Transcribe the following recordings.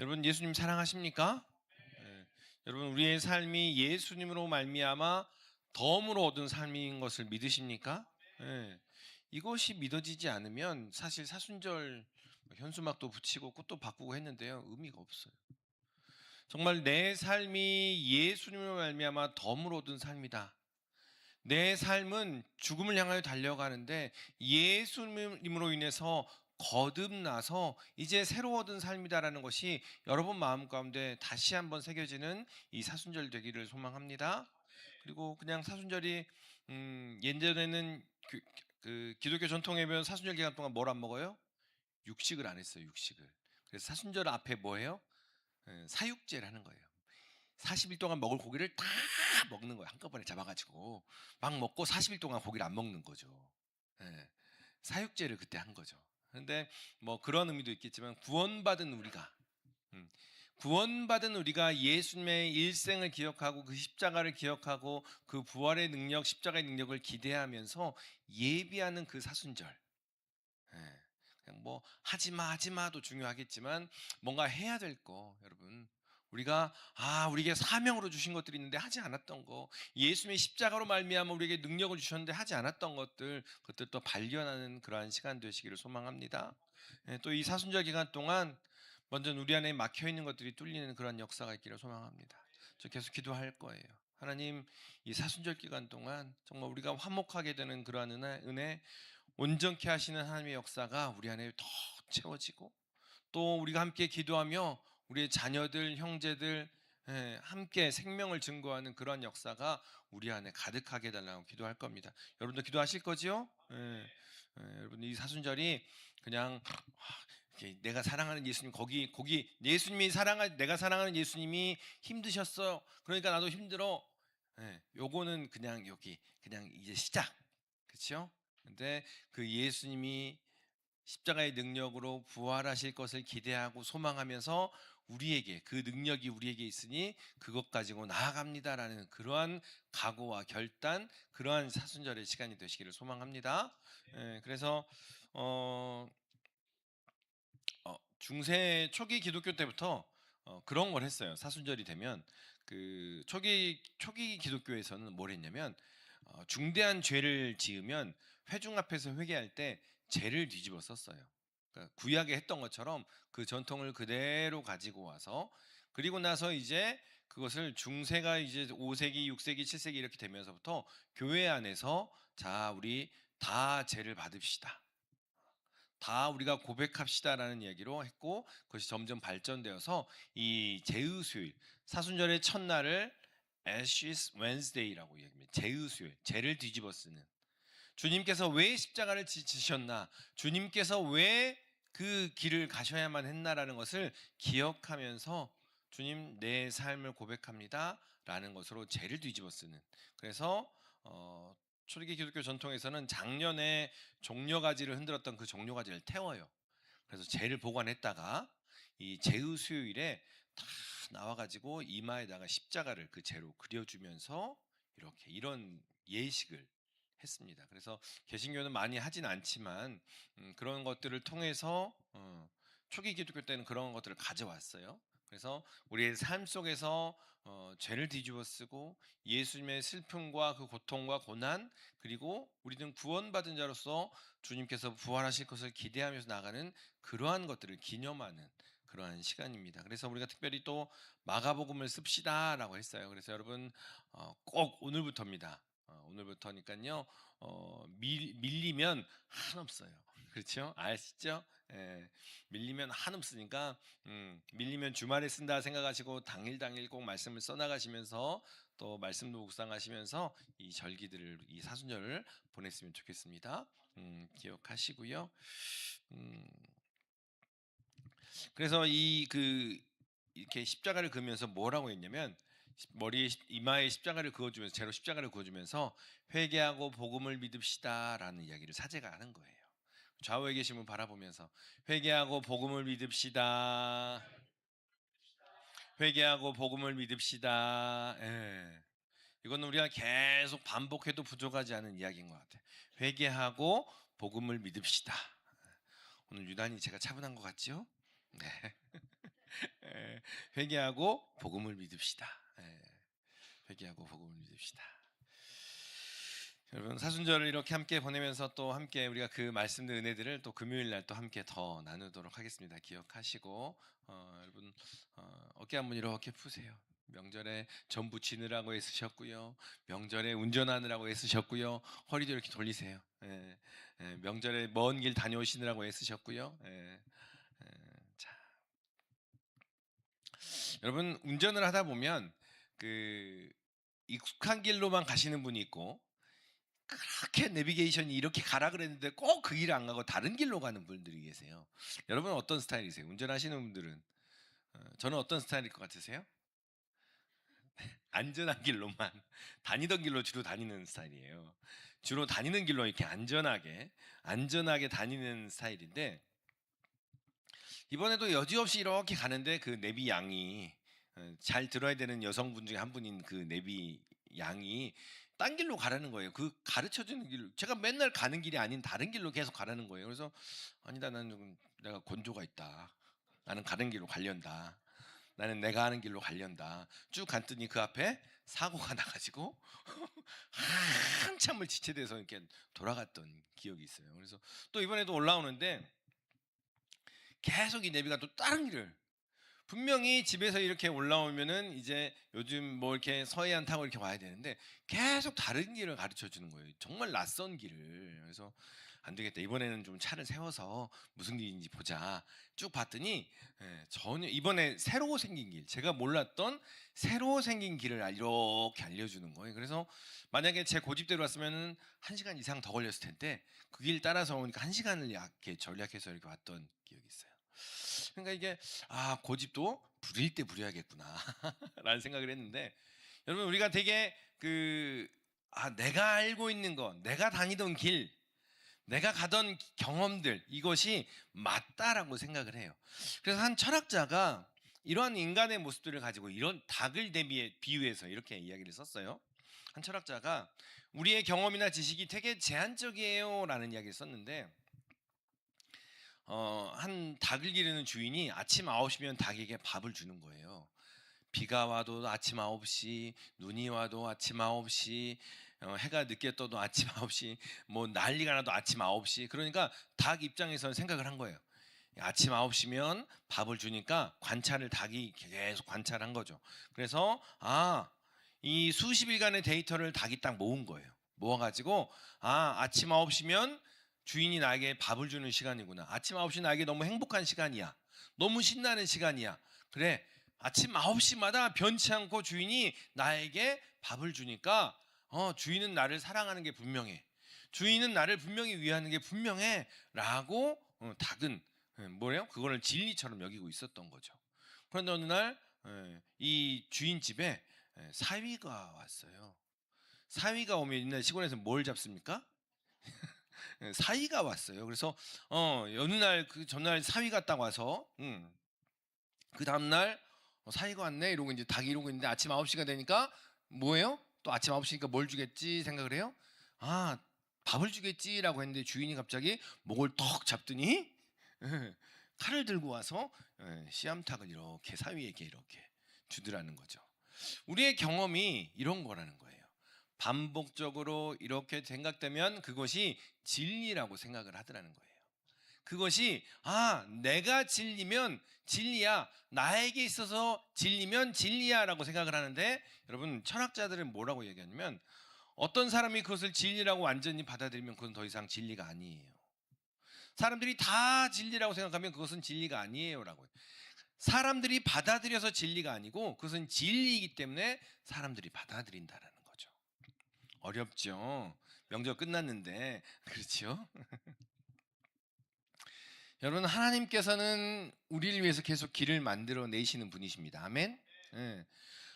여러분 예수님 사랑하십니까? 예. 여러분 우리의 삶이 예수님으로 말미암아 덤으로 얻은 삶인 것을 믿으십니까? 예. 이것이 믿어지지 않으면 사실 사순절 현수막도 붙이고 꽃도 바꾸고 했는데요. 의미가 없어요. 정말 내 삶이 예수님으로 말미암아 덤으로 얻은 삶이다. 내 삶은 죽음을 향하여 달려가는데 예수님으로 인해서 거듭나서 이제 새로 얻은 삶이다라는 것이 여러분 마음 가운데 다시 한번 새겨지는 이 사순절 되기를 소망합니다. 그리고 그냥 사순절이 예전에는 그 기독교 전통에 보면 사순절 기간 동안 뭘 안 먹어요? 육식을 안 했어요. 육식을. 그래서 사순절 앞에 뭐예요? 사육제를 하는 거예요. 40일 동안 먹을 고기를 다 먹는 거예요. 한꺼번에 잡아가지고 막 먹고 40일 동안 고기를 안 먹는 거죠. 예. 사육제를 그때 한 거죠. 그런데 뭐 그런 의미도 있겠지만 음, 구원받은 우리가 예수님의 일생을 기억하고 그 십자가를 기억하고 그 부활의 능력, 십자가의 능력을 기대하면서 예비하는 그 사순절. 예. 그냥 뭐 하지마도 중요하겠지만 뭔가 해야 될 거 여러분 우리가 우리에게 사명으로 주신 것들이 있는데 하지 않았던 거 예수님의 십자가로 말미암아 우리에게 능력을 주셨는데 하지 않았던 것들 그것들 또 발견하는 그러한 시간 되시기를 소망합니다. 예, 또 이 사순절 기간 동안 먼저 우리 안에 막혀 있는 것들이 뚫리는 그런 역사가 있기를 소망합니다. 저 계속 기도할 거예요. 하나님 이 사순절 기간 동안 정말 우리가 화목하게 되는 그러한 은혜 온전케 하시는 하나님의 역사가 우리 안에 더 채워지고 또 우리가 함께 기도하며 우리의 자녀들, 형제들 함께 생명을 증거하는 그런 역사가 우리 안에 가득하게 해달라고 기도할 겁니다. 여러분도 기도하실 거지요? 여러분 이 사순절이 그냥 내가 사랑하는 예수님 거기 예수님이 내가 사랑하는 예수님이 힘드셨어. 그러니까 나도 힘들어. 요거는 그냥 여기 그냥 이제 시작. 그렇죠? 근데 그 예수님이 십자가의 능력으로 부활하실 것을 기대하고 소망하면서 우리에게 그 능력이 우리에게 있으니 그것 가지고 나아갑니다라는 그러한 각오와 결단, 그러한 사순절의 시간이 되시기를 소망합니다. 그래서 어, 중세 초기 기독교 때부터 그런 걸 했어요. 사순절이 되면 그 초기 기독교에서는 뭘 했냐면 중대한 죄를 지으면 회중 앞에서 회개할 때 죄를 뒤집어 썼어요. 그러니까 구약에 했던 것처럼 그 전통을 그대로 가지고 와서 그리고 나서 이제 그것을 중세가 이제 5세기, 6세기, 7세기 이렇게 되면서부터 교회 안에서 자 우리 다 죄를 받읍시다. 다 우리가 고백합시다라는 이야기로 했고 그것이 점점 발전되어서 이 제의수요일 사순절의 첫날을 Ashes Wednesday라고 얘기합니다. 제의수요일 죄를 뒤집어 쓰는 주님께서 왜 십자가를 지셨나 주님께서 왜 그 길을 가셔야만 했나라는 것을 기억하면서 주님 내 삶을 고백합니다 라는 것으로 죄를 뒤집어 쓰는 그래서 초기 기독교 전통에서는 작년에 종려가지를 흔들었던 그 종려가지를 태워요. 그래서 죄를 보관했다가 이 제의 수요일에 다 나와가지고 이마에다가 십자가를 그 죄로 그려주면서 이렇게 이런 예식을 했습니다. 그래서 개신교는 많이 하진 않지만 그런 것들을 통해서 초기 기독교 때는 그런 것들을 가져왔어요. 그래서 우리의 삶 속에서 죄를 뒤집어 쓰고 예수님의 슬픔과 그 고통과 고난 그리고 우리는 구원받은 자로서 주님께서 부활하실 것을 기대하면서 나가는 그러한 것들을 기념하는 그러한 시간입니다. 그래서 우리가 특별히 또 마가복음을 씁시다라고 했어요. 그래서 여러분 꼭 오늘부터입니다. 오늘부터니까요. 밀리면 한없어요. 그렇죠? 아시죠? 예, 밀리면 한없으니까 밀리면 주말에 쓴다 생각하시고 당일 꼭 말씀을 써나가시면서 또 말씀도 묵상하시면서 이 절기들을 이 사순절을 보냈으면 좋겠습니다. 기억하시고요. 음, 그래서 이렇게 십자가를 그으면서 뭐라고 했냐면 머리에 이마에 십자가를 그어주면서 제로 십자가를 그어주면서 회개하고 복음을 믿읍시다라는 이야기를 사제가 하는 거예요. 좌우에 계신 분 바라보면서 회개하고 복음을 믿읍시다. 회개하고 복음을 믿읍시다. 예. 이건 우리가 계속 반복해도 부족하지 않은 이야기인 것 같아요. 회개하고 복음을 믿읍시다. 오늘 유난히 제가 차분한 것 같죠? 네. 회개하고 복음을 믿읍시다. 예, 회개하고 복음을 믿읍시다. 여러분 사순절을 이렇게 함께 보내면서 또 함께 우리가 그 말씀들 은혜들을 또 금요일 날 또 함께 더 나누도록 하겠습니다. 기억하시고 여러분 어깨 한번 이렇게 푸세요. 명절에 전부 지느라고 애쓰셨고요. 명절에 운전하느라고 애쓰셨고요. 허리도 이렇게 돌리세요. 예, 예, 명절에 먼 길 다녀오시느라고 애쓰셨고요. 예, 예, 자, 여러분 운전을 하다 보면 그 익숙한 길로만 가시는 분이 있고 그렇게 내비게이션이 이렇게 가라 그랬는데 꼭 그 길을 안 가고 다른 길로 가는 분들이 계세요. 여러분은 어떤 스타일이세요? 운전하시는 분들은 저는 어떤 스타일일 것 같으세요? 안전한 길로만 다니던 길로 주로 다니는 스타일이에요. 주로 다니는 길로 이렇게 안전하게 다니는 스타일인데 이번에도 여지없이 이렇게 가는데 그 내비 양이 잘 들어야 되는 여성분 중에 한 분인 그 내비 양이 딴 길로 가라는 거예요. 그 가르쳐 주는 길, 제가 맨날 가는 길이 아닌 다른 길로 계속 가라는 거예요. 그래서 아니다, 나는 좀 내가 권조가 있다. 나는 가는 길로 가련다. 나는 내가 하는 길로 가련다. 쭉 갔더니 그 앞에 사고가 나가지고 한참을 지체돼서 이렇게 돌아갔던 기억이 있어요. 그래서 또 이번에도 올라오는데 계속 이 내비가 또 다른 길을, 분명히 집에서 이렇게 올라오면은 이제 요즘 뭐 이렇게 서해안 타고 이렇게 와야 되는데 계속 다른 길을 가르쳐 주는 거예요. 정말 낯선 길을. 그래서 안 되겠다, 이번에는 좀 차를 세워서 무슨 길인지 보자. 쭉 봤더니 전혀 이번에 새로 생긴 길, 제가 몰랐던 새로 생긴 길을 이렇게 알려주는 거예요. 그래서 만약에 제 고집대로 왔으면 1시간 이상 더 걸렸을 텐데 그 길 따라서 오니까 1시간을 이렇게 전략해서 이렇게 왔던 기억이 있어요. 그러니까 이게 고집도 부릴 때 부려야겠구나 라는 생각을 했는데, 여러분 우리가 되게 내가 알고 있는 것, 내가 다니던 길, 내가 가던 경험들, 이것이 맞다라고 생각을 해요. 그래서 한 철학자가 이러한 인간의 모습들을 가지고 이런 닭을 비유해서 이렇게 이야기를 썼어요. 한 철학자가 우리의 경험이나 지식이 되게 제한적이에요 라는 이야기를 썼는데, 한 닭을 기르는 주인이 아침 9시면 닭에게 밥을 주는 거예요. 비가 와도 아침 9시, 눈이 와도 아침 9시, 해가 늦게 떠도 아침 9시, 뭐 난리가 나도 아침 9시. 그러니까 닭 입장에서는 생각을 한 거예요. 아침 9시면 밥을 주니까 닭이 계속 관찰한 거죠. 그래서 이 수십 일간의 데이터를 닭이 딱 모은 거예요. 모아가지고 아침 9시면 주인이 나에게 밥을 주는 시간이구나. 아침 9시 나에게 너무 행복한 시간이야. 너무 신나는 시간이야. 그래, 아침 9시마다 변치 않고 주인이 나에게 밥을 주니까 주인은 나를 사랑하는 게 분명해. 주인은 나를 분명히 위하는 게 분명해 라고 닭은 뭐래요? 그거를 진리처럼 여기고 있었던 거죠. 그런데 어느 날 이 주인 집에 사위가 왔어요. 사위가 오면 옛날 시골에서 뭘 잡습니까? 사위가 왔어요. 그래서 어느 날 그 전날 사위가 딱 와서 그 다음날 사위가 왔네 이러고 이제 닭이 이러고 있는데 아침 9시가 되니까 뭐예요? 또 아침 9시니까 뭘 주겠지 생각을 해요? 밥을 주겠지라고 했는데 주인이 갑자기 목을 턱 잡더니 칼을 들고 와서 씨암탉을 이렇게 사위에게 이렇게 주더라는 거죠. 우리의 경험이 이런 거라는 거예요. 반복적으로 이렇게 생각되면 그것이 진리라고 생각을 하더라는 거예요. 그것이 내가 진리면 진리야, 나에게 있어서 진리면 진리야 라고 생각을 하는데, 여러분 철학자들은 뭐라고 얘기하냐면 어떤 사람이 그것을 진리라고 완전히 받아들이면 그건 더 이상 진리가 아니에요. 사람들이 다 진리라고 생각하면 그것은 진리가 아니에요 라고. 사람들이 받아들여서 진리가 아니고 그것은 진리이기 때문에 사람들이 받아들인다라는 거죠. 어렵죠. 명절 끝났는데 그렇죠. 여러분 하나님께서는 우리를 위해서 계속 길을 만들어 내시는 분이십니다. 아멘.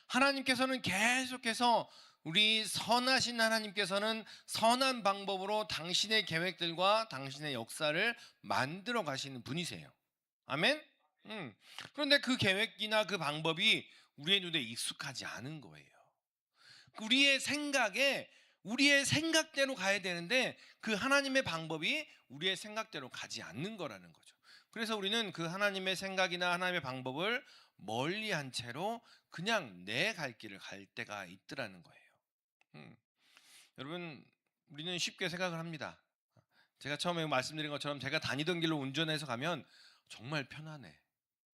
하나님께서는 계속해서 우리 선하신 하나님께서는 선한 방법으로 당신의 계획들과 당신의 역사를 만들어 가시는 분이세요. 아멘. 그런데 그 계획이나 그 방법이 우리의 눈에 익숙하지 않은 거예요. 우리의 생각대로 가야 되는데 그 하나님의 방법이 우리의 생각대로 가지 않는 거라는 거죠. 그래서 우리는 그 하나님의 생각이나 하나님의 방법을 멀리한 채로 그냥 내 갈 길을 갈 때가 있더라는 거예요. 여러분, 우리는 쉽게 생각을 합니다. 제가 처음에 말씀드린 것처럼 제가 다니던 길로 운전해서 가면 정말 편하네.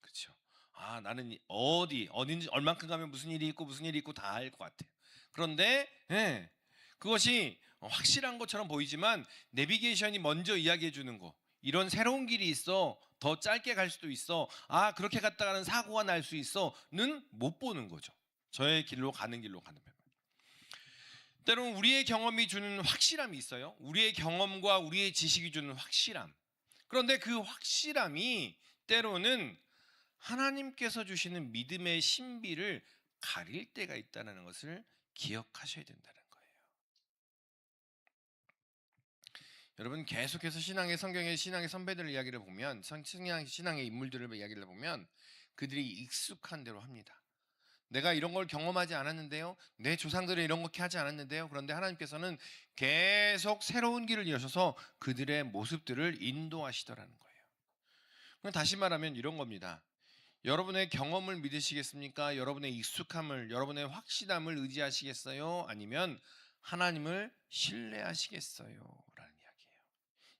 그렇죠? 아, 나는 어딘지 얼만큼 가면 무슨 일이 있고 다 알 것 같아요. 그런데 그것이 확실한 것처럼 보이지만 내비게이션이 먼저 이야기해 주는 거, 이런 새로운 길이 있어, 더 짧게 갈 수도 있어, 아 그렇게 갔다가는 사고가 날 수 있어는 못 보는 거죠. 저의 길로 가는 면 때로는 우리의 경험이 주는 확실함이 있어요. 우리의 경험과 우리의 지식이 주는 확실함. 그런데 그 확실함이 때로는 하나님께서 주시는 믿음의 신비를 가릴 때가 있다는 것을 기억하셔야 된다는 거예요. 여러분, 계속해서 성경의 신앙의 선배들의 이야기를 보면, 신앙의 인물들의 이야기를 보면 그들이 익숙한 대로 합니다. 내가 이런 걸 경험하지 않았는데요, 내 조상들이 이런 거 하지 않았는데요. 그런데 하나님께서는 계속 새로운 길을 여셔서 그들의 모습들을 인도하시더라는 거예요. 다시 말하면 이런 겁니다. 여러분의 경험을 믿으시겠습니까? 여러분의 익숙함을, 여러분의 확실함을 의지하시겠어요? 아니면 하나님을 신뢰하시겠어요? 라는 이야기예요.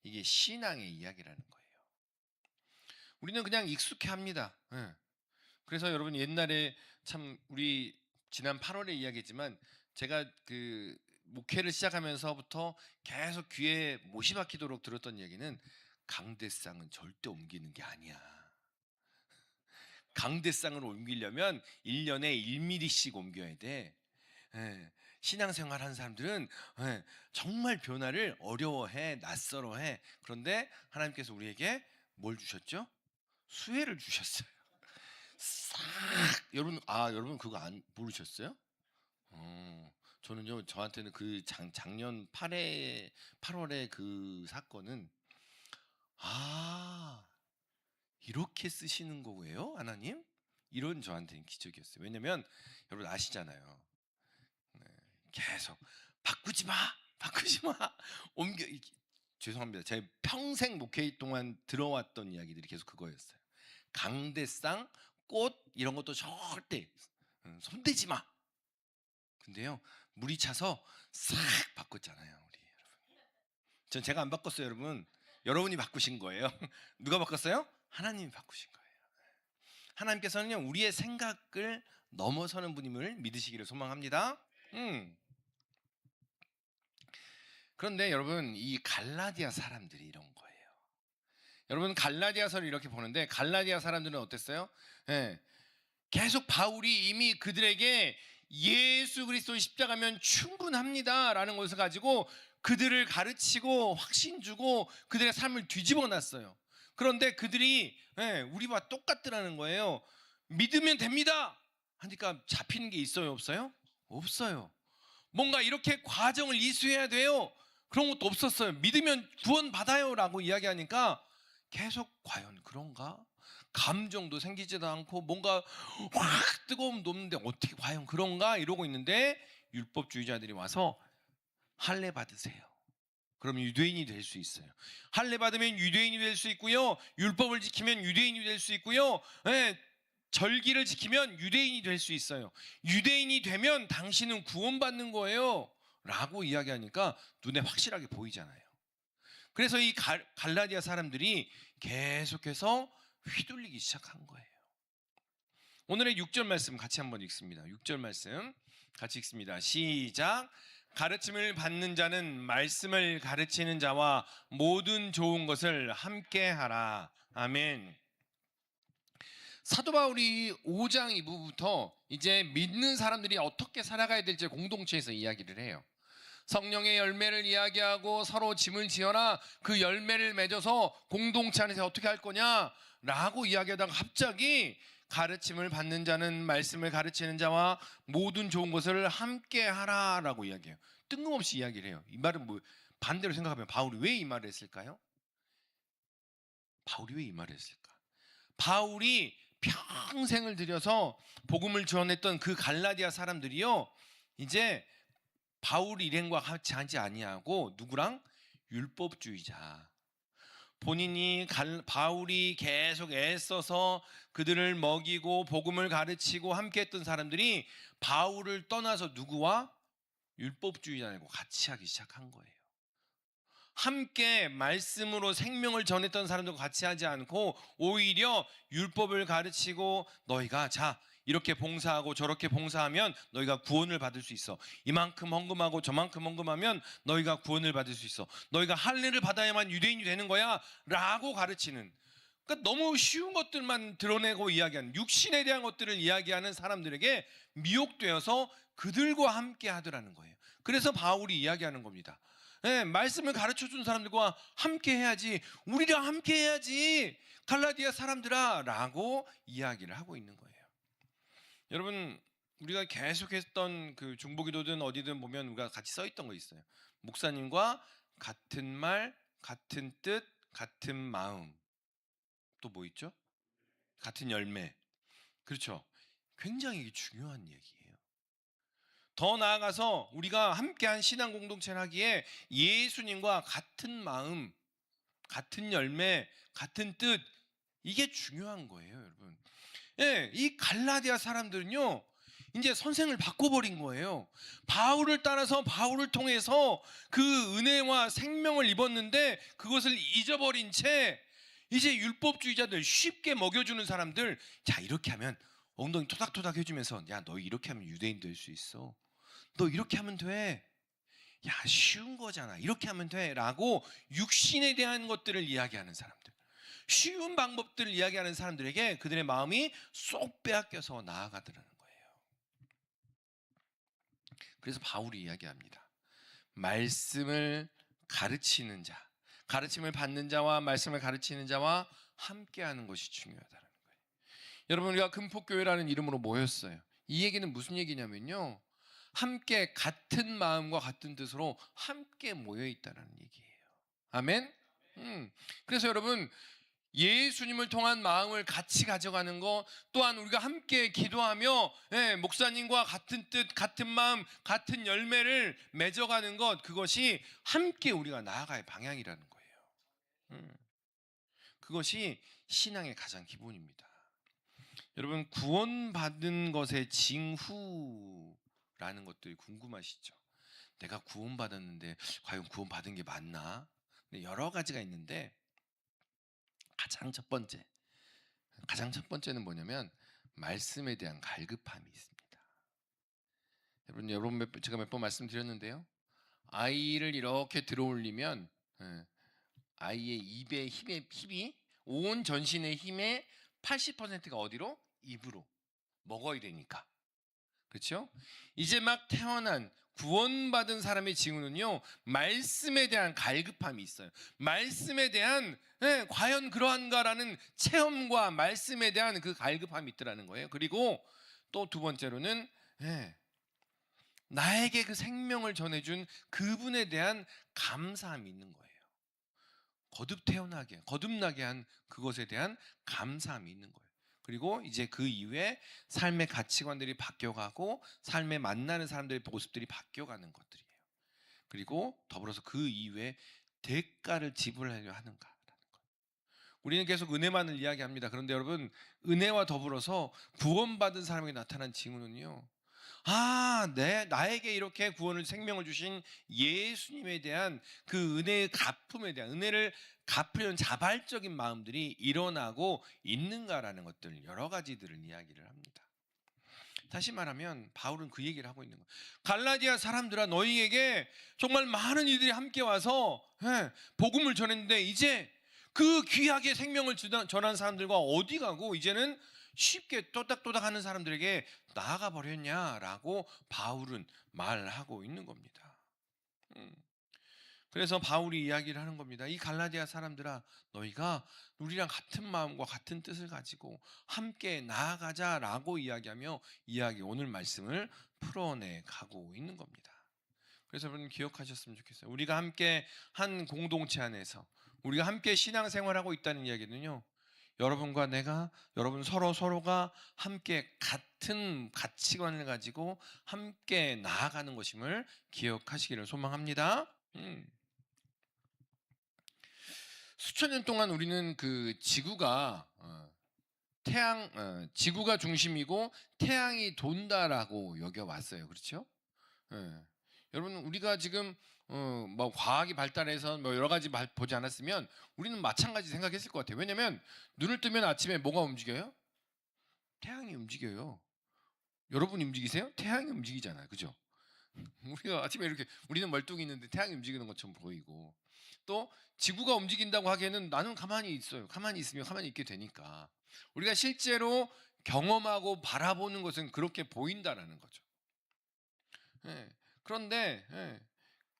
이게 신앙의 이야기라는 거예요. 우리는 그냥 익숙해합니다. 그래서 여러분, 옛날에 참 우리 지난 8월에 이야기했지만 제가 그 목회를 시작하면서부터 계속 귀에 못이 박히도록 들었던 얘기는, 강대상은 절대 옮기는 게 아니야. 강대상을 옮기려면 1년에 1mm씩 옮겨야 돼. 신앙생활 하는 사람들은 정말 변화를 어려워해, 낯설어해. 그런데 하나님께서 우리에게 뭘 주셨죠? 수혜를 주셨어요. 싹. 여러분 그거 안 모르셨어요? 저는요, 저한테는 그 작년 8월에 그 사건은, 이렇게 쓰시는 거예요, 하나님? 이런 저한테는 기적이었어요. 왜냐면 여러분 아시잖아요. 계속 바꾸지 마, 옮겨. 죄송합니다. 제 평생 목회 동안 들어왔던 이야기들이 계속 그거였어요. 강대상, 꽃 이런 것도 절대 손대지 마. 근데요, 물이 차서 싹 바꿨잖아요, 우리 여러분. 제가 안 바꿨어요, 여러분. 여러분이 바꾸신 거예요. 누가 바꿨어요? 하나님이 바꾸신 거예요. 하나님께서는요, 우리의 생각을 넘어서는 분임을 믿으시기를 소망합니다. 그런데 여러분, 이 갈라디아 사람들이 이런 거예요. 여러분, 갈라디아서를 이렇게 보는데 갈라디아 사람들은 어땠어요? 계속 바울이 이미 그들에게 예수 그리스도의 십자가면 충분합니다라는 것을 가지고 그들을 가르치고 확신 주고 그들의 삶을 뒤집어 놨어요. 그런데 그들이 우리와 똑같더라는 거예요. 믿으면 됩니다 하니까 잡히는 게 있어요, 없어요? 없어요. 뭔가 이렇게 과정을 이수해야 돼요, 그런 것도 없었어요. 믿으면 구원 받아요 라고 이야기하니까 계속 과연 그런가? 감정도 생기지도 않고 뭔가 확 뜨거움도 없는데 어떻게 과연 그런가? 이러고 있는데 율법주의자들이 와서 할례 받으세요. 그럼 유대인이 될 수 있어요. 할례 받으면 유대인이 될 수 있고요, 율법을 지키면 유대인이 될 수 있고요, 절기를 지키면 유대인이 될 수 있어요. 유대인이 되면 당신은 구원받는 거예요 라고 이야기하니까 눈에 확실하게 보이잖아요. 그래서 이 갈라디아 사람들이 계속해서 휘둘리기 시작한 거예요. 오늘의 6절 말씀 같이 한번 읽습니다. 6절 말씀 같이 읽습니다. 시작. 가르침을 받는 자는 말씀을 가르치는 자와 모든 좋은 것을 함께 하라. 아멘. 사도 바울이 5장 2부부터 이제 믿는 사람들이 어떻게 살아가야 될지 공동체에서 이야기를 해요. 성령의 열매를 이야기하고 서로 짐을 지어라, 그 열매를 맺어서 공동체 안에서 어떻게 할 거냐 라고 이야기하다가 갑자기 가르침을 받는 자는 말씀을 가르치는 자와 모든 좋은 것을 함께 하라 라고 이야기해요. 뜬금없이 이야기를 해요. 이 말은 반대로 생각하면 바울이 왜 이 말을 했을까요? 바울이 왜 이 말을 했을까? 바울이 평생을 들여서 복음을 전했던 그 갈라디아 사람들이요, 이제 바울 일행과 같이 하지 아니하고 누구랑? 율법주의자, 바울이 계속 애써서 그들을 먹이고 복음을 가르치고 함께했던 사람들이 바울을 떠나서 누구와 율법주의자들과 같이 하기 시작한 거예요. 함께 말씀으로 생명을 전했던 사람들과 같이 하지 않고 오히려 율법을 가르치고 너희가 자 이렇게 봉사하고 저렇게 봉사하면 너희가 구원을 받을 수 있어. 이만큼 헌금하고 저만큼 헌금하면 너희가 구원을 받을 수 있어. 너희가 할례를 받아야만 유대인이 되는 거야 라고 가르치는, 그러니까 너무 쉬운 것들만 드러내고 이야기하는, 육신에 대한 것들을 이야기하는 사람들에게 미혹되어서 그들과 함께 하더라는 거예요. 그래서 바울이 이야기하는 겁니다. 네, 말씀을 가르쳐준 사람들과 함께 해야지, 우리랑 함께 해야지 갈라디아 사람들아 라고 이야기를 하고 있는 거예요. 여러분, 우리가 계속했던 그 중보기도든 어디든 보면 우리가 같이 써 있던 거 있어요. 목사님과 같은 말, 같은 뜻, 같은 마음. 또 뭐 있죠? 같은 열매. 그렇죠. 굉장히 이게 중요한 얘기예요. 더 나아가서 우리가 함께한 신앙 공동체를 하기에 예수님과 같은 마음, 같은 열매, 같은 뜻, 이게 중요한 거예요, 여러분. 예, 이 갈라디아 사람들은요, 이제 선생을 바꿔버린 거예요. 바울을 따라서 바울을 통해서 그 은혜와 생명을 입었는데 그것을 잊어버린 채 이제 율법주의자들, 쉽게 먹여주는 사람들, 자 이렇게 하면 엉덩이 토닥토닥 해주면서 야 너 이렇게 하면 유대인 될 수 있어. 너 이렇게 하면 돼. 야 쉬운 거잖아. 이렇게 하면 돼. 라고 육신에 대한 것들을 이야기하는 사람들, 쉬운 방법들을 이야기하는 사람들에게 그들의 마음이 쏙 빼앗겨서 나아가더라는 거예요. 그래서 바울이 이야기합니다. 말씀을 가르치는 자, 가르침을 받는 자와 말씀을 가르치는 자와 함께하는 것이 중요하다는 거예요. 여러분, 우리가 금폭교회라는 이름으로 모였어요. 이 얘기는 무슨 얘기냐면요, 함께 같은 마음과 같은 뜻으로 함께 모여 있다는 얘기예요. 아멘. 그래서 여러분, 예수님을 통한 마음을 같이 가져가는 것, 또한 우리가 함께 기도하며 목사님과 같은 뜻, 같은 마음, 같은 열매를 맺어가는 것, 그것이 함께 우리가 나아갈 방향이라는 거예요. 그것이 신앙의 가장 기본입니다. 여러분, 구원받은 것의 징후라는 것들이 궁금하시죠? 내가 구원받았는데 과연 구원받은 게 맞나? 여러 가지가 있는데 가장 첫 번째는 뭐냐면 말씀에 대한 갈급함이 있습니다. 여러분 제가 몇 번 말씀드렸는데요. 아이를 이렇게 들어올리면 아이의 입의 힘이 온 전신의 힘의 80%가 어디로? 입으로 먹어야 되니까. 그렇죠? 이제 막 태어난 구원받은 사람의 징후는요, 말씀에 대한 갈급함이 있어요. 말씀에 대한 과연 그러한가라는 체험과 말씀에 대한 그 갈급함이 있더라는 거예요. 그리고 또 두 번째로는 나에게 그 생명을 전해준 그분에 대한 감사함이 있는 거예요. 거듭나게 한 그것에 대한 감사함이 있는 거예요. 그리고 이제 그 이후에 삶의 가치관들이 바뀌어가고 삶에 만나는 사람들의 모습들이 바뀌어가는 것들이에요. 그리고 더불어서 그 이후에 대가를 지불하려 하는가라는 것. 우리는 계속 은혜만을 이야기합니다. 그런데 여러분, 은혜와 더불어서 구원받은 사람에게 나타난 징후는요, 나에게 이렇게 구원을, 생명을 주신 예수님에 대한 그 은혜의 갚음에 대한, 은혜를 갚으려는 자발적인 마음들이 일어나고 있는가라는 것들, 여러 가지들을 이야기를 합니다. 다시 말하면 바울은 그 얘기를 하고 있는 거예요. 갈라디아 사람들아, 너희에게 정말 많은 이들이 함께 와서 복음을 전했는데 이제 그 귀하게 생명을 전한 사람들과 어디 가고 이제는 쉽게 또닥또닥 하는 사람들에게 나아가 버렸냐라고 바울은 말하고 있는 겁니다. 그래서 바울이 이야기를 하는 겁니다. 이 갈라디아 사람들아, 너희가 우리랑 같은 마음과 같은 뜻을 가지고 함께 나아가자라고 이야기하며 오늘 말씀을 풀어내 가고 있는 겁니다. 그래서 여러분 기억하셨으면 좋겠어요. 우리가 함께 한 공동체 안에서 우리가 함께 신앙생활하고 있다는 이야기는요, 여러분과 내가, 여러분 서로가 함께 같은 가치관을 가지고 함께 나아가는 것임을 기억하시기를 소망합니다. 수천 년 동안 우리는 그 지구가 지구가 중심이고 태양이 돈다라고 여겨왔어요. 그렇죠? 예. 여러분 우리가 지금 뭐 과학이 발달해서 뭐 여러 가지 보지 않았으면 우리는 마찬가지 생각했을 것 같아요. 왜냐면 눈을 뜨면 아침에 뭐가 움직여요? 태양이 움직여요. 여러분이 움직이세요? 태양이 움직이잖아요. 그죠? 우리가 아침에 이렇게 우리는 멀뚱히 있는데 태양이 움직이는 것처럼 보이고, 또 지구가 움직인다고 하기에는 나는 가만히 있어요. 가만히 있으면 가만히 있게 되니까 우리가 실제로 경험하고 바라보는 것은 그렇게 보인다라는 거죠. 예. 그런데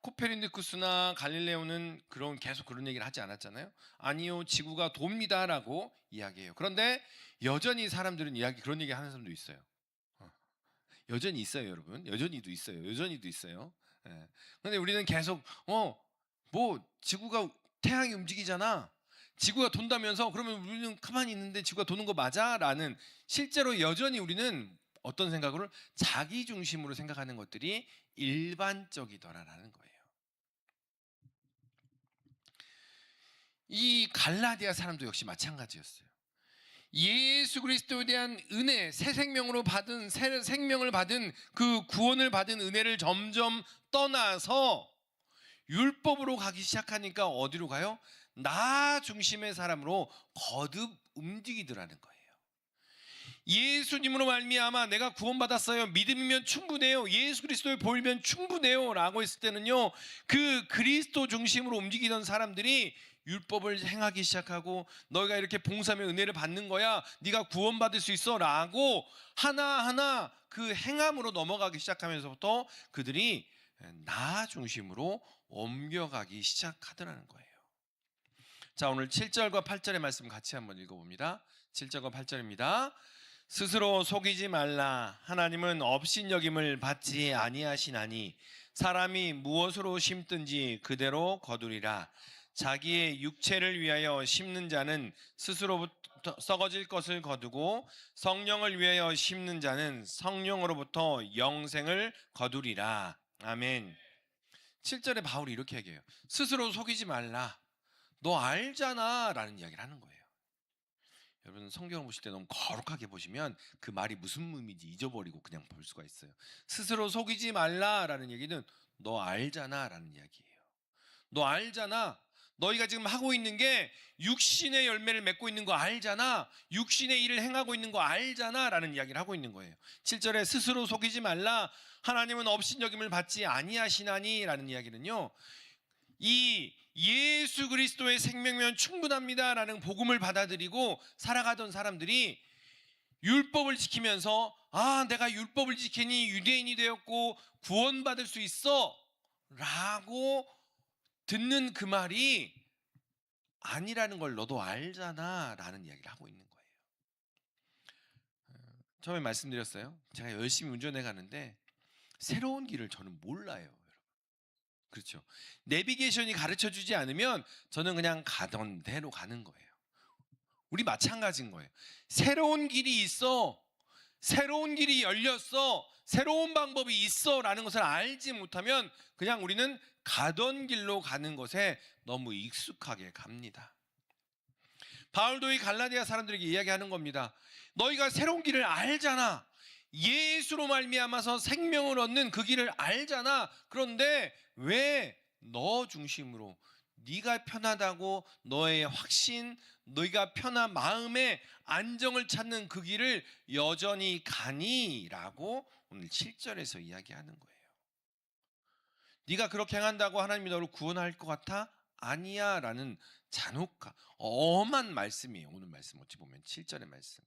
코페르니쿠스나 갈릴레오는 계속 그런 얘기를 하지 않았잖아요. 아니요, 지구가 돕니다라고 이야기해요. 그런데 여전히 사람들은 그런 얘기 하는 사람도 있어요. 여전히 있어요, 여러분. 여전히도 있어요. 여전히도 있어요. 예. 근데 우리는 계속 뭐 지구가 태양이 움직이잖아. 지구가 돈다면서 그러면 우리는 가만히 있는데 지구가 도는 거 맞아? 라는, 실제로 여전히 우리는 어떤 생각으로 자기 중심으로 생각하는 것들이 일반적이더라라는 거예요. 이 갈라디아 사람도 역시 마찬가지였어요. 예수 그리스도에 대한 은혜, 새 생명으로 받은, 새 생명을 받은 그 구원을 받은 은혜를 점점 떠나서 율법으로 가기 시작하니까 어디로 가요? 나 중심의 사람으로 거듭 움직이더라는 거예요. 예수님으로 말미암아 내가 구원받았어요. 믿음이면 충분해요. 예수 그리스도를 보이면 충분해요. 라고 했을 때는요, 그 그리스도 중심으로 움직이던 사람들이 율법을 행하기 시작하고, 너희가 이렇게 봉사하면 은혜를 받는 거야, 네가 구원받을 수 있어 라고 하나하나 그 행함으로 넘어가기 시작하면서부터 그들이 나 중심으로 옮겨가기 시작하더라는 거예요. 자, 오늘 7절과 8절의 말씀 같이 한번 읽어봅니다. 7절과 8절입니다. 스스로 속이지 말라. 하나님은 업신여김을 받지 아니하시나니 사람이 무엇으로 심든지 그대로 거두리라. 자기의 육체를 위하여 심는 자는 스스로부터 썩어질 것을 거두고, 성령을 위하여 심는 자는 성령으로부터 영생을 거두리라. 아멘. 7절에 바울이 이렇게 얘기해요. 스스로 속이지 말라. 너 알잖아 라는 이야기를 하는 거예요. 여러분 성경을 보실 때 너무 거룩하게 보시면 그 말이 무슨 의미인지 잊어버리고 그냥 볼 수가 있어요. 스스로 속이지 말라라는 얘기는 너 알잖아 라는 이야기예요. 너 알잖아. 너희가 지금 하고 있는 게 육신의 열매를 맺고 있는 거 알잖아. 육신의 일을 행하고 있는 거 알잖아 라는 이야기를 하고 있는 거예요. 7절에 스스로 속이지 말라. 하나님은 업신여김을 받지 아니하시나니 라는 이야기는요, 이 예수 그리스도의 생명이면 충분합니다라는 복음을 받아들이고 살아가던 사람들이 율법을 지키면서 내가 율법을 지키니 유대인이 되었고 구원받을 수 있어 라고 듣는 그 말이 아니라는 걸 너도 알잖아 라는 이야기를 하고 있는 거예요. 처음에 말씀드렸어요. 제가 열심히 운전해 가는데 새로운 길을 저는 몰라요. 그렇죠. 내비게이션이 가르쳐주지 않으면 저는 그냥 가던 대로 가는 거예요. 우리 마찬가지인 거예요. 새로운 길이 있어, 새로운 길이 열렸어, 새로운 방법이 있어 라는 것을 알지 못하면 그냥 우리는 가던 길로 가는 것에 너무 익숙하게 갑니다. 바울도 이 갈라디아 사람들에게 이야기하는 겁니다. 너희가 새로운 길을 알잖아. 예수로 말미암아서 생명을 얻는 그 길을 알잖아. 그런데 왜 너 중심으로 네가 편하다고 너의 확신, 너희가 편한 마음의 안정을 찾는 그 길을 여전히 가니? 라고 오늘 7절에서 이야기하는 거예요. 네가 그렇게 행한다고 하나님이 너를 구원할 것 같아? 아니야 라는 잔혹한 엄한 말씀이에요. 오늘 말씀 어찌 보면 7절의 말씀.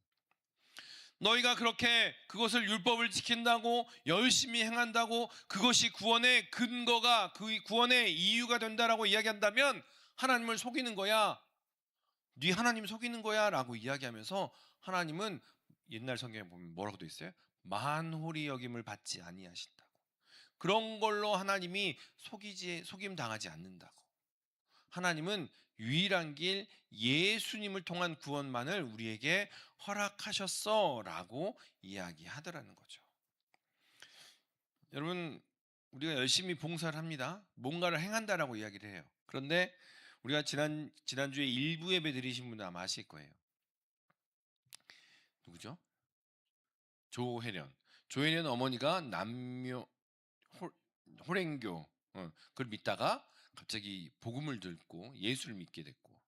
너희가 그렇게 그것을 율법을 지킨다고 열심히 행한다고 그것이 구원의 근거가, 그 구원의 이유가 된다라고 이야기한다면 하나님을 속이는 거야. 네 하나님 속이는 거야 라고 이야기하면서 하나님은 옛날 성경에 보면 뭐라고 돼 있어요? 만홀히 여김을 받지 아니하신다고. 그런 걸로 하나님이 속임 당하지 않는다고. 하나님은 유일한 길 예수님을 통한 구원만을 우리에게 허락하셨어 라고 이야기하더라는 거죠. 여러분 우리가 열심히 봉사를 합니다. 뭔가를 행한다라고 이야기를 해요. 그런데 우리가 지난주에 일부 예배 드리신 분들 아마 아실 거예요. 누구죠? 조혜련. 조혜련 어머니가 남묘 호랭교 그걸 믿다가 갑자기 복음을 듣고 예수를 믿게 됐고,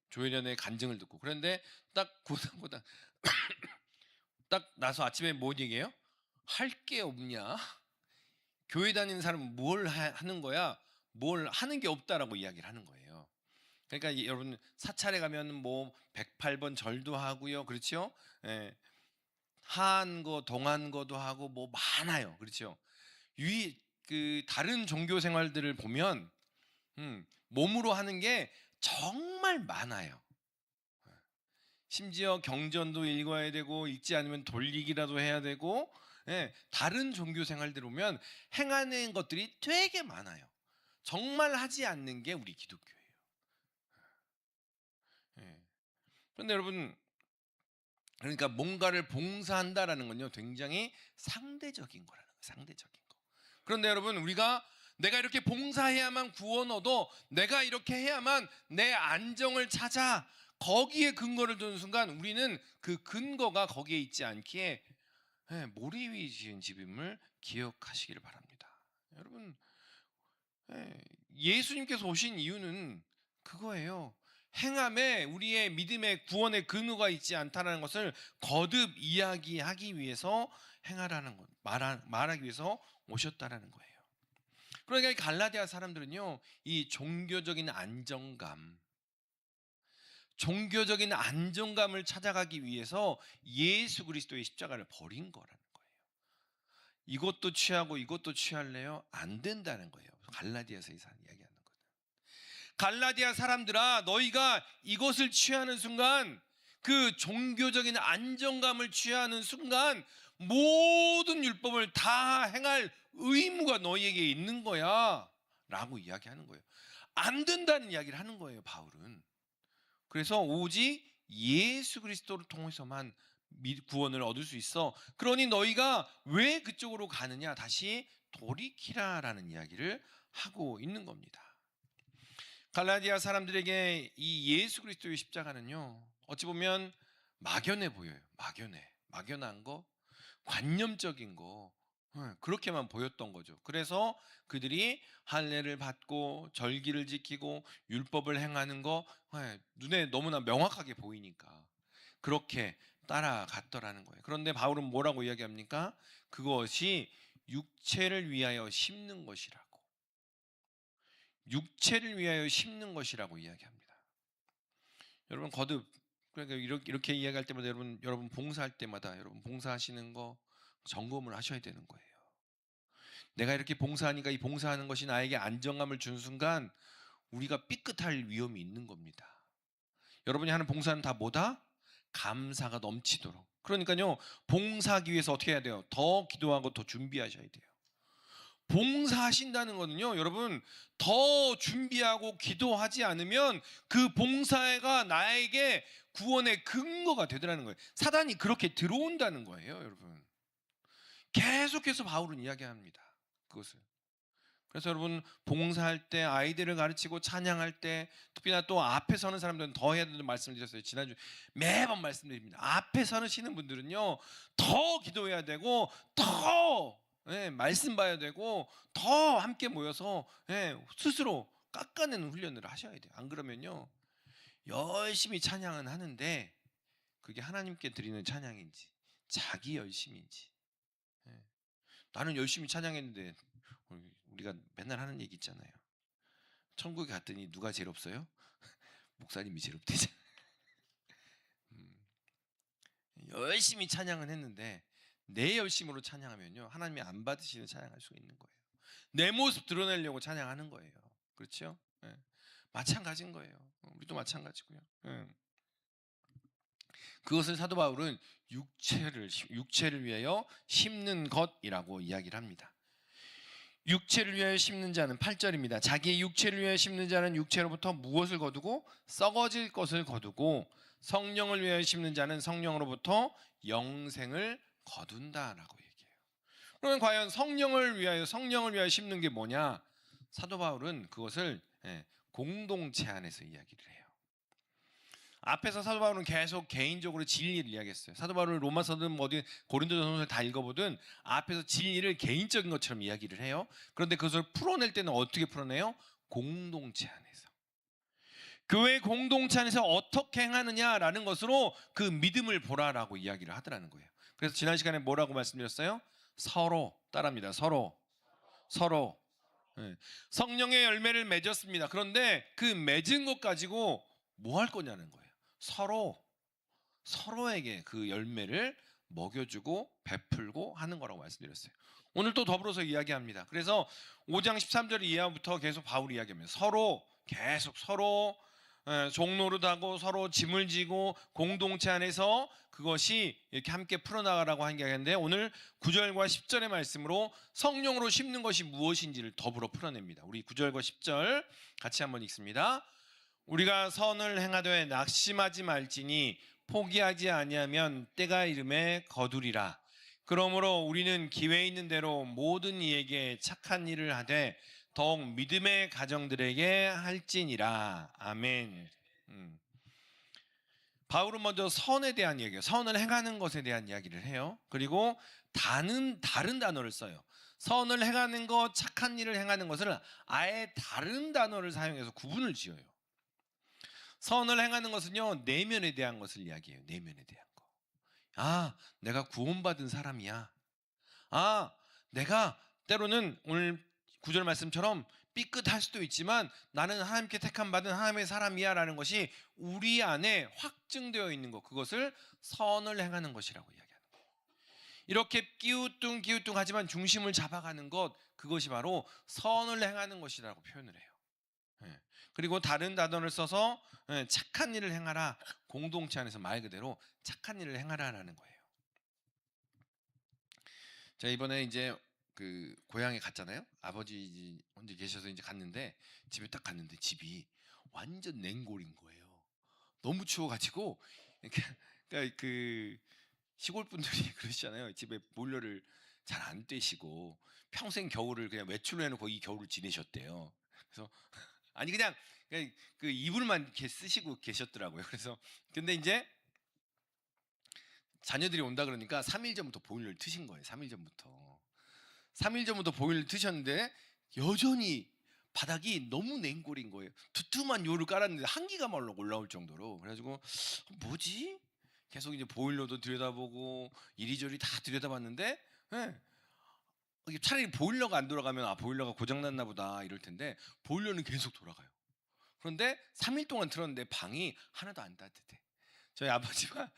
조혜련의 간증을 듣고, 그런데 딱 고단고단 딱 나서 아침에 뭔 얘기해요? 할 게 없냐? 교회 다니는 사람은 뭘 하는 거야? 뭘 하는 게 없다라고 이야기를 하는 거예요. 그러니까 여러분 사찰에 가면 뭐 108번 절도 하고요, 그렇죠? 예, 하한 거 동한 거도 하고 뭐 많아요, 그렇죠? 그 다른 종교 생활들을 보면 몸으로 하는 게 정말 많아요. 심지어 경전도 읽어야 되고, 읽지 않으면 돌리기라도 해야 되고, 다른 종교 생활들 보면 행하는 것들이 되게 많아요. 정말 하지 않는 게 우리 기독교예요. 그런데 여러분, 그러니까 뭔가를 봉사한다라는 건요, 굉장히 상대적인 거라는 거예요. 상대적인 거. 그런데 여러분, 우리가 내가 이렇게 봉사해야만 구원 얻어, 내가 이렇게 해야만 내 안정을 찾아, 거기에 근거를 두는 순간 우리는 그 근거가 거기에 있지 않기에 모래 위에 지은 집임을 기억하시기를 바랍니다. 여러분, 예수님께서 오신 이유는 그거예요. 행함에 우리의 믿음의 구원의 근거가 있지 않다는 것을 거듭 이야기하기 위해서 행하라는 것, 말하기 위해서 오셨다라는 거예요. 그러니까 이 갈라디아 사람들은요, 이 종교적인 안정감을 찾아가기 위해서 예수 그리스도의 십자가를 버린 거라는 거예요. 이것도 취하고 이것도 취할래요? 안 된다는 거예요. 갈라디아서 이야기하는 거는. 갈라디아 사람들아, 너희가 이것을 취하는 순간, 그 종교적인 안정감을 취하는 순간 모든 율법을 다 행할 의무가 너희에게 있는 거야 라고 이야기하는 거예요. 안 된다는 이야기를 하는 거예요, 바울은. 그래서 오직 예수 그리스도를 통해서만 구원을 얻을 수 있어. 그러니 너희가 왜 그쪽으로 가느냐, 다시 돌이키라라는 이야기를 하고 있는 겁니다. 갈라디아 사람들에게 이 예수 그리스도의 십자가는요, 어찌 보면 막연해 보여요. 막연한 거, 관념적인 거, 그렇게만 보였던 거죠. 그래서 그들이 할례를 받고 절기를 지키고 율법을 행하는 거 눈에 너무나 명확하게 보이니까 그렇게 따라갔더라는 거예요. 그런데 바울은 뭐라고 이야기합니까? 그것이 육체를 위하여 심는 것이라고. 육체를 위하여 심는 것이라고 이야기합니다. 여러분 거듭, 그러니까 이렇게 이야기할 때마다 여러분 봉사할 때마다 여러분 봉사하시는 거 점검을 하셔야 되는 거예요. 내가 이렇게 봉사하니까 이 봉사하는 것이 나에게 안정감을 준 순간 우리가 삐끗할 위험이 있는 겁니다. 여러분이 하는 봉사는 다 뭐다? 감사가 넘치도록. 그러니까요, 봉사하기 위해서 어떻게 해야 돼요? 더 기도하고 더 준비하셔야 돼요. 봉사하신다는 거는요, 여러분, 더 준비하고 기도하지 않으면 그 봉사가 나에게 구원의 근거가 되더라는 거예요. 사단이 그렇게 들어온다는 거예요, 여러분. 계속해서 바울은 이야기합니다, 그것을. 그래서 여러분, 봉사할 때, 아이들을 가르치고 찬양할 때, 특히나 또 앞에 서는 사람들은 더 해야 된다는 말씀을 드렸어요. 지난주 매번 말씀드립니다. 앞에 서시는 분들은요, 더 기도해야 되고, 더 말씀 봐야 되고, 더 함께 모여서 스스로 깎아내는 훈련을 하셔야 돼요. 안 그러면요, 열심히 찬양은 하는데 그게 하나님께 드리는 찬양인지 자기 열심인지, 나는 열심히 찬양했는데, 우리가 맨날 하는 얘기 있잖아요. 천국에 갔더니 누가 제일 없어요? 목사님이 제일 없대잖아요. 열심히 찬양은 했는데 내 열심으로 찬양하면요, 하나님이 안 받으시는 찬양할 수가 있는 거예요. 내 모습 드러내려고 찬양하는 거예요. 그렇죠? 마찬가지인 거예요. 우리도 마찬가지고요. 그것을 사도 바울은 육체를 위하여 심는 것이라고 이야기를 합니다. 육체를 위하여 심는 자는 8절입니다. 자기의 육체를 위하여 심는 자는 육체로부터 무엇을 거두고 썩어질 것을 거두고, 성령을 위하여 심는 자는 성령으로부터 영생을 거둔다라고 얘기해요. 그러면 과연 성령을 위하여 심는 게 뭐냐? 사도 바울은 그것을 공동체 안에서 이야기를 해요. 앞에서 사도 바울은 계속 개인적으로 진리를 이야기했어요. 사도 바울은 로마서든 어디 고린도전서를 다 읽어보든 앞에서 진리를 개인적인 것처럼 이야기를 해요. 그런데 그것을 풀어낼 때는 어떻게 풀어내요? 공동체 안에서. 교회 공동체 안에서 어떻게 행하느냐라는 것으로 그 믿음을 보라라고 이야기를 하더라는 거예요. 그래서 지난 시간에 뭐라고 말씀드렸어요? 서로 따라합니다. 서로. 성령의 열매를 맺었습니다. 그런데 그 맺은 것 가지고 뭐 할 거냐는 거예요. 서로에게 그 열매를 먹여주고 베풀고 하는 거라고 말씀드렸어요. 오늘 또 더불어서 이야기합니다. 그래서 5장 13절 이하부터 계속 바울이 이야기합니다. 계속 서로 종노릇하고 서로 짐을 지고 공동체 안에서 그것이 이렇게 함께 풀어나가라고 한 게 아닌데, 오늘 9절과 10절의 말씀으로 성령으로 심는 것이 무엇인지를 더불어 풀어냅니다. 우리 9절과 10절 같이 한번 읽습니다. 우리가 선을 행하되 낙심하지 말지니 포기하지 아니하면 때가 이름에 거두리라. 그러므로 우리는 기회 있는 대로 모든 이에게 착한 일을 하되 더욱 믿음의 가정들에게 할지니라. 아멘. 바울은 먼저 선에 대한 이야기예요. 선을 행하는 것에 대한 이야기를 해요. 그리고 다른 단어를 써요. 선을 행하는 것, 착한 일을 행하는 것을 아예 다른 단어를 사용해서 구분을 지어요. 선을 행하는 것은요, 내면에 대한 것을 이야기해요. 내면에 대한 거. 아, 내가 구원받은 사람이야. 아, 내가 때로는 오늘 9절 말씀처럼 삐끗할 수도 있지만 나는 하나님께 택함 받은 하나님의 사람이야 라는 것이 우리 안에 확증되어 있는 것, 그것을 선을 행하는 것이라고 이야기하는 거예요. 이렇게 끼우뚱 하지만 중심을 잡아가는 것, 그것이 바로 선을 행하는 것이라고 표현을 해요. 그리고 다른 단어를 써서 착한 일을 행하라, 공동체 안에서 말 그대로 착한 일을 행하라라는 거예요. 제가 이번에 이제 그 고향에 갔잖아요. 아버지 혼자 계셔서 이제 갔는데, 집에 딱 갔는데 집이 완전 냉골인 거예요. 너무 추워가지고, 그러니까 그 시골 분들이 그러시잖아요. 집에 보일러를 잘 안 떼시고 평생 겨울을 그냥 외출로 해놓고 이 겨울을 지내셨대요. 그래서 아니 그냥 그 이불만 이렇게 쓰시고 계셨더라고요. 그래서 근데 이제 자녀들이 온다 그러니까 3일 전부터 보일러를 트신 거예요. 3일 전부터 보일러를 트셨는데 여전히 바닥이 너무 냉골인 거예요. 두툼한 요를 깔았는데 한기가 막 올라올 정도로. 그래가지고 뭐지? 계속 이제 보일러도 들여다보고 이리저리 다 들여다봤는데, 차라리 보일러가 안 돌아가면 보일러가 고장났나 보다 이럴 텐데 보일러는 계속 돌아가요. 그런데 3일 동안 틀었는데 방이 하나도 안 따뜻해. 저희 아버지가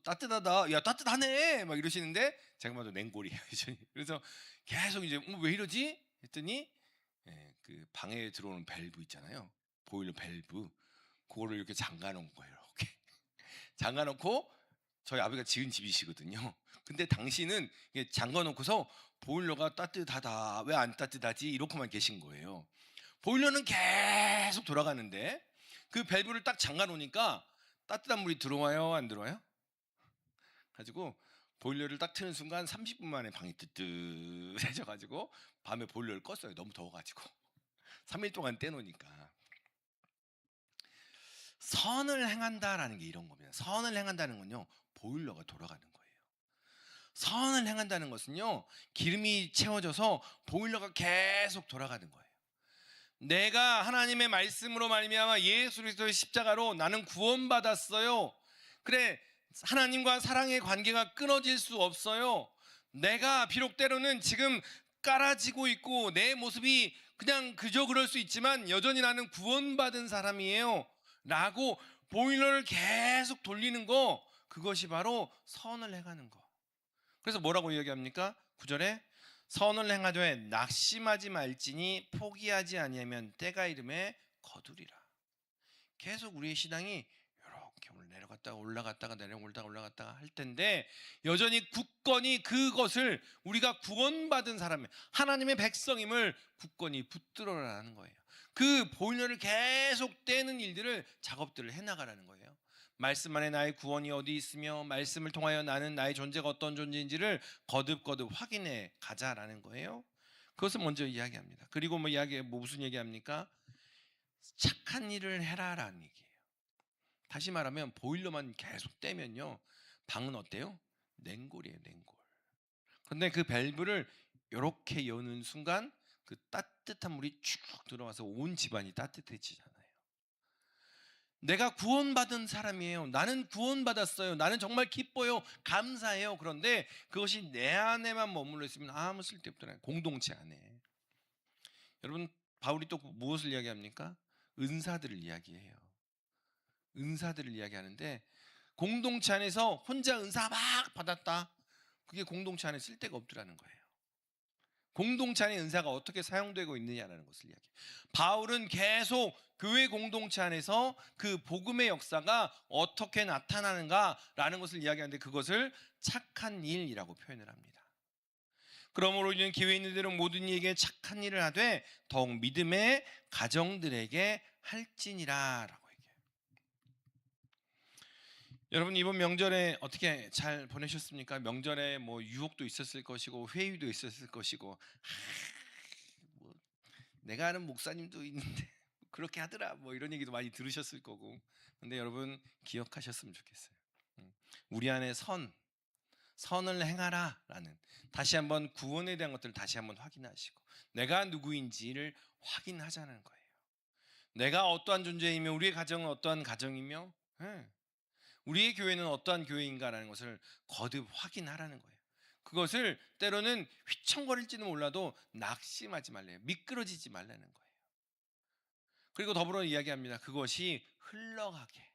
따뜻하다, 야 따뜻하네 막 이러시는데 제가 봐도 냉골이에요. 그래서 계속 이제 왜 이러지 했더니 그 방에 들어오는 밸브 있잖아요. 보일러 밸브, 그거를 이렇게 잠가 놓은 거예요. 이렇게 잠가 놓고, 저희 아버지가 지은 집이시거든요. 근데 당신은 잠가 놓고서 보일러가 따뜻하다, 왜 안 따뜻하지 이렇게만 계신 거예요. 보일러는 계속 돌아가는데 그 밸브를 딱 잠가 놓으니까 따뜻한 물이 들어와요, 안 들어와요? 가지고 보일러를 딱 트는 순간 30분 만에 방이 뜨뜻해져 가지고 밤에 보일러를 껐어요. 너무 더워가지고 3일 동안 떼놓으니까. 선을 행한다라는 게 이런 겁니다. 선을 행한다는 건요, 보일러가 돌아가는 거예요. 선을 행한다는 것은요, 기름이 채워져서 보일러가 계속 돌아가는 거예요. 내가 하나님의 말씀으로 말미암아 예수 그리스도의 십자가로 나는 구원받았어요. 그래, 하나님과 사랑의 관계가 끊어질 수 없어요. 내가 비록 때로는 지금 깔아지고 있고 내 모습이 그냥 그저 그럴 수 있지만 여전히 나는 구원받은 사람이에요 라고 보일러를 계속 돌리는 거, 그것이 바로 선을 행하는 거. 그래서 뭐라고 이야기합니까? 9절에 선을 행하되 낙심하지 말지니 포기하지 아니하면 때가 이름에 거두리라. 계속 우리의 신앙이 이렇게 내려갔다가 올라갔다가 올라갔다가 할 텐데, 여전히 굳건히 그것을 우리가 구원받은 사람, 하나님의 백성임을 굳건히 붙들어라는 거예요. 그 보일러를 계속 떼는 일들을, 작업들을 해나가라는 거예요. 말씀 안에 나의 구원이 어디 있으며 말씀을 통하여 나는 나의 존재가 어떤 존재인지를 거듭 확인해 가자라는 거예요. 그것을 먼저 이야기합니다. 그리고 무슨 얘기합니까? 착한 일을 해라라는 얘기예요. 다시 말하면 보일러만 계속 떼면요, 방은 어때요? 냉골이에요, 냉골. 그런데 그 밸브를 이렇게 여는 순간 그 따뜻한 물이 쭉 들어와서 온 집안이 따뜻해지잖아요. 내가 구원받은 사람이에요. 나는 구원받았어요. 나는 정말 기뻐요. 감사해요. 그런데 그것이 내 안에만 머물러 있으면 아무 쓸데없더라고요. 공동체 안에. 여러분, 바울이 또 무엇을 이야기합니까? 은사들을 이야기해요. 은사들을 이야기하는데, 공동체 안에서 혼자 은사 막 받았다, 그게 공동체 안에 쓸데가 없더라는 거예요. 공동체 안의 은사가 어떻게 사용되고 있느냐라는 것을 이야기해요. 바울은 계속 교회 공동체 안에서 그 복음의 역사가 어떻게 나타나는가라는 것을 이야기하는데, 그것을 착한 일이라고 표현을 합니다. 그러므로 우리는 기회 있는 대로 모든 이에게 착한 일을 하되 더욱 믿음의 가정들에게 할지니라 라고 얘기해요. 여러분, 이번 명절에 어떻게 잘 보내셨습니까? 명절에 뭐 유혹도 있었을 것이고 회의도 있었을 것이고, 뭐 내가 아는 목사님도 있는데 그렇게 하더라, 뭐 이런 얘기도 많이 들으셨을 거고. 근데 여러분, 기억하셨으면 좋겠어요. 우리 안에 선을 행하라라는, 다시 한번 구원에 대한 것들을 다시 한번 확인하시고 내가 누구인지를 확인하자는 거예요. 내가 어떠한 존재이며 우리의 가정은 어떠한 가정이며, 우리의 교회는 어떠한 교회인가라는 것을 거듭 확인하라는 거예요. 그것을 때로는 휘청거릴지는 몰라도 낙심하지 말래요. 미끄러지지 말라는 거예요. 그리고 더불어 이야기합니다. 그것이 흘러가게.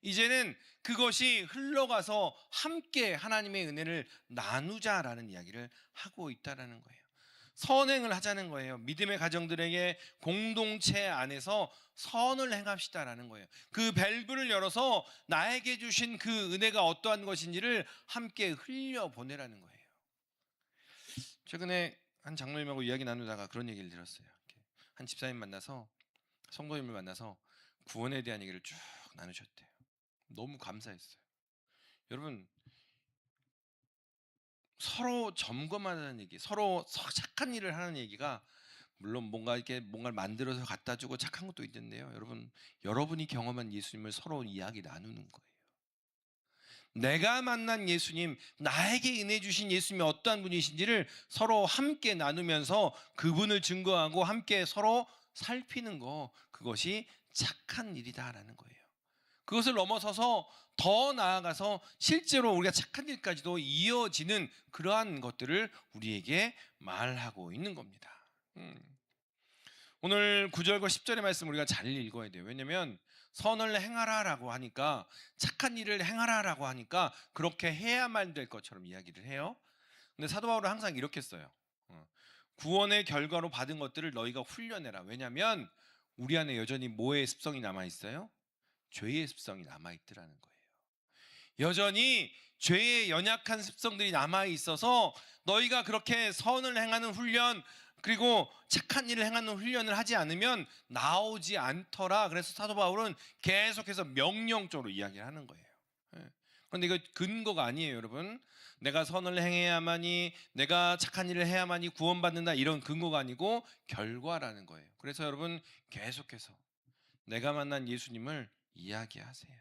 이제는 그것이 흘러가서 함께 하나님의 은혜를 나누자라는 이야기를 하고 있다라는 거예요. 선행을 하자는 거예요. 믿음의 가정들에게 공동체 안에서 선을 행합시다라는 거예요. 그 밸브를 열어서 나에게 주신 그 은혜가 어떠한 것인지를 함께 흘려보내라는 거예요. 최근에 한 장로님하고 이야기 나누다가 그런 얘기를 들었어요. 한 집사님 만나서, 성도님을 만나서 구원에 대한 얘기를 쭉 나누셨대요. 너무 감사했어요. 여러분, 서로 점검하는 얘기, 서로 착한 일을 하는 얘기가, 물론 뭔가 이렇게 뭔가를 만들어서 갖다 주고 착한 것도 있는데요. 여러분, 여러분이 경험한 예수님을 서로 이야기 나누는 거예요. 내가 만난 예수님, 나에게 은혜 주신 예수님이 어떠한 분이신지를 서로 함께 나누면서 그분을 증거하고 함께 서로 살피는 거, 그것이 착한 일이다라는 거예요. 그것을 넘어서서 더 나아가서 실제로 우리가 착한 일까지도 이어지는 그러한 것들을 우리에게 말하고 있는 겁니다. 오늘 9절과 10절의 말씀 우리가 잘 읽어야 돼요. 왜냐하면 선을 행하라라고 하니까, 착한 일을 행하라라고 하니까 그렇게 해야만 될 것처럼 이야기를 해요. 근데 사도 바울은 항상 이렇게 써요. 구원의 결과로 받은 것들을 너희가 훈련해라. 왜냐하면 우리 안에 여전히 뭐의 습성이 남아있어요? 죄의 습성이 남아있더라는 거예요. 여전히 죄의 연약한 습성들이 남아있어서 너희가 그렇게 선을 행하는 훈련, 그리고 착한 일을 행하는 훈련을 하지 않으면 나오지 않더라. 그래서 사도 바울은 계속해서 명령적으로 이야기를 하는 거예요. 그런데 이거 근거가 아니에요, 여러분. 내가 선을 행해야만이, 내가 착한 일을 해야만이 구원받는다, 이런 근거가 아니고 결과라는 거예요. 그래서 여러분, 계속해서 내가 만난 예수님을 이야기하세요.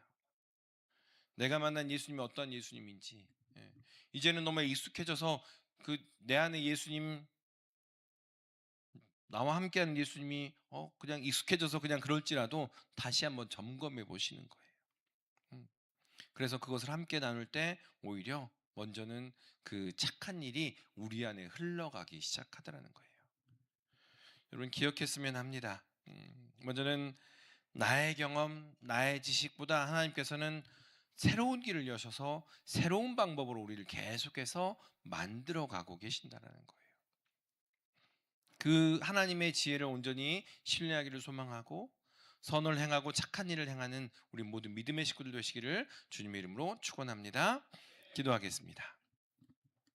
내가 만난 예수님이 어떠한 예수님인지. 이제는 너무 익숙해져서 그 내 안에 예수님, 나와 함께하는 예수님이 그냥 익숙해져서 그냥 그럴지라도 다시 한번 점검해 보시는 거예요. 그래서 그것을 함께 나눌 때 오히려 먼저는 그 착한 일이 우리 안에 흘러가기 시작하더라는 거예요. 여러분, 기억했으면 합니다. 먼저는 나의 경험, 나의 지식보다 하나님께서는 새로운 길을 여셔서 새로운 방법으로 우리를 계속해서 만들어가고 계신다는 거예요. 그 하나님의 지혜를 온전히 신뢰하기를 소망하고 선을 행하고 착한 일을 행하는 우리 모든 믿음의 식구들 되시기를 주님의 이름으로 축원합니다. 기도하겠습니다.